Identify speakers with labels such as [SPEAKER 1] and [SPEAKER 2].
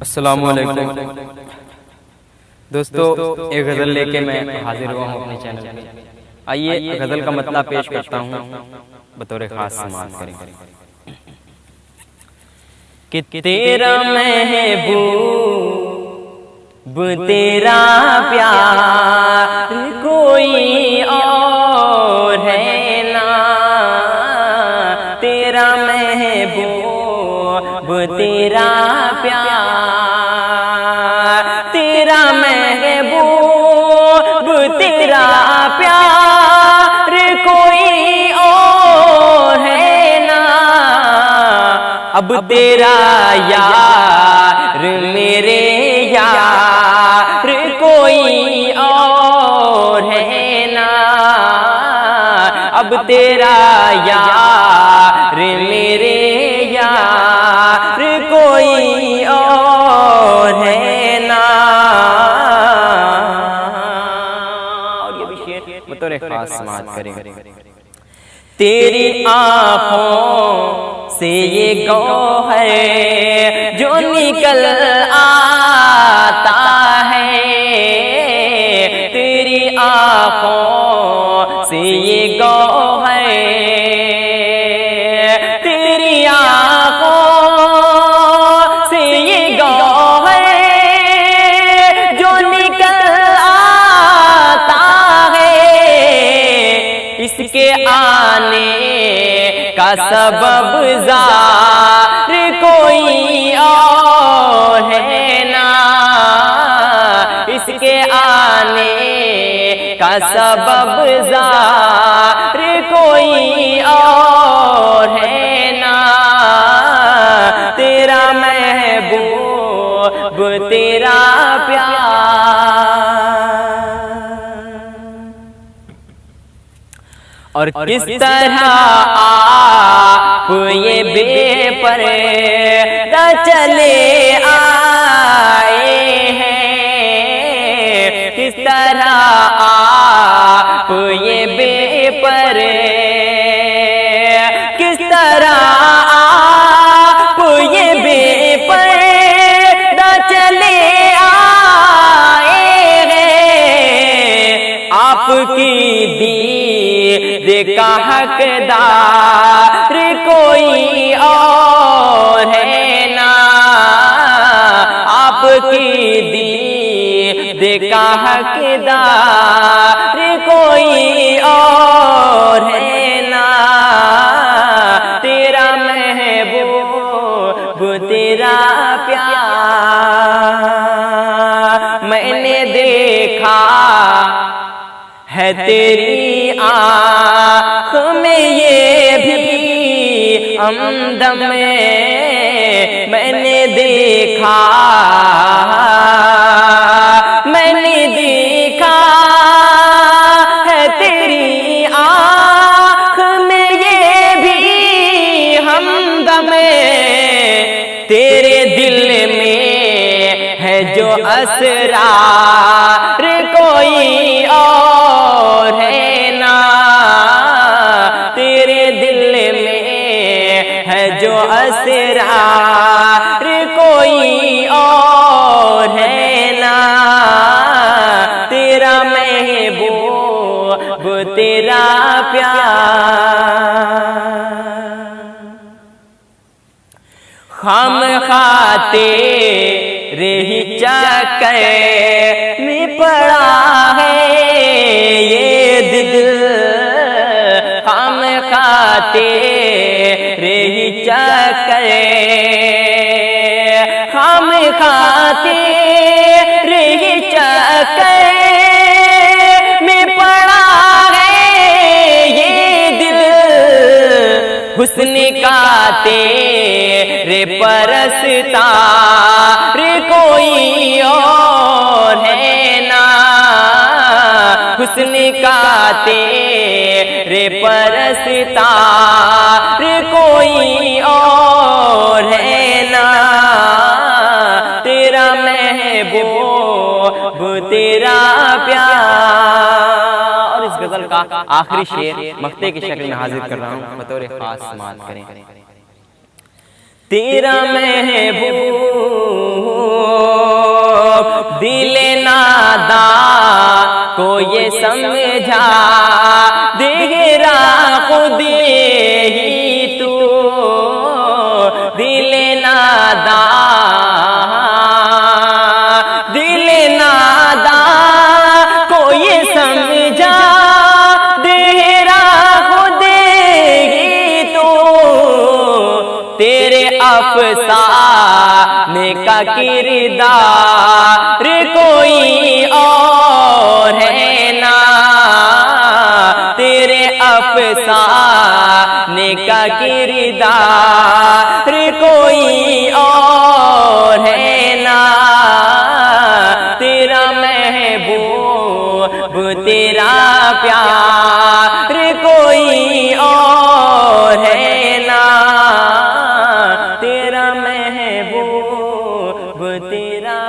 [SPEAKER 1] السلام علیکم دوستو، ایک غزل لے کے میں حاضر ہوا ہوں اپنے چینل پہ۔ آئیے غزل کا مطلب پیش کرتا ہوں، بطور خاص سماعت کریں کہ تیرا محبوب تیرا پیار کوئی اور ہے نا، تیرا محبوب تیرا پیار، تیرا محبوب تیرا پیار کوئی اور ہے نا، اب تیرا یار میرے یار کوئی اور ہے نا، اب تیرا یار میرے یار کوئی اور ہے نا۔ اور یہ بھی شعر بطور خاص سماعت کریں۔ تیری آنکھوں سے یہ گوہر جو نکل آتا ہے، تیری آنکھوں سے یہ گوہر، تیری آنکھوں سے یہ گوہر جو نکل آتا ہے، اس کے آنے کا سبب ظاہر کوئی اور ہے نا، اس کے آنے کا سبب ظاہر کوئی اور ہے نا، تیرا محبوب تیرا پیار۔ اور کس طرح آپ یہ بے پردہ چلے آئے ہیں، کس طرح آپ یہ بے پردہ، کس طرح آپ یہ بے پردہ چلے آئے ہیں، آپ کی کا حقدار کوئی اور ہے نا، آپ کی دید کا حقدار کوئی اور ہے نا، تیرا محبوب تیرا پیار۔ میں نے دیکھا ہے تیری آنکھ میں یہ بھی ہمدم، میں نے دیکھا، میں نے دیکھا ہے تیری آنکھ میں یہ بھی ہمدم، تیرے دل میں ہے جو اسرار کوئی اور ہے نا، تیرے دل میں ہے جو اسرار کوئی اور ہے نا، تیرا محبوب تیرا پیار۔ خامخواہ تیرے ہی چکر میں پڑا ہے یہ دل، خامخواہ تیرے ہی چکر، خامخواہ تیرے ہی چکر میں پڑا ہے یہ دل، حسن کا تیرے پرستار کوئی اور ہے نا، حسن کا تیرے پرستار کوئی اور ہے نا، تیرا محبوب تیرا پیار۔ اور اس غزل کا آخری شعر مقطع کی شکل میں حاضر کر رہا ہوں، بطور خاص سماعت کریں۔ تیرا محبوب کو یہ سمجھا دیگرا خود ہی تو دل ناداں کو یہ سمجھا دیگرا خود ہی تو تیرے افسانے کا کردار کوئی اور ہے نا، تیرے افسانے کا کردار کوئی اور ہے نا، تیرا محبوب تیرا پیار کوئی اور ہے نا، تیرا محبوب تیرا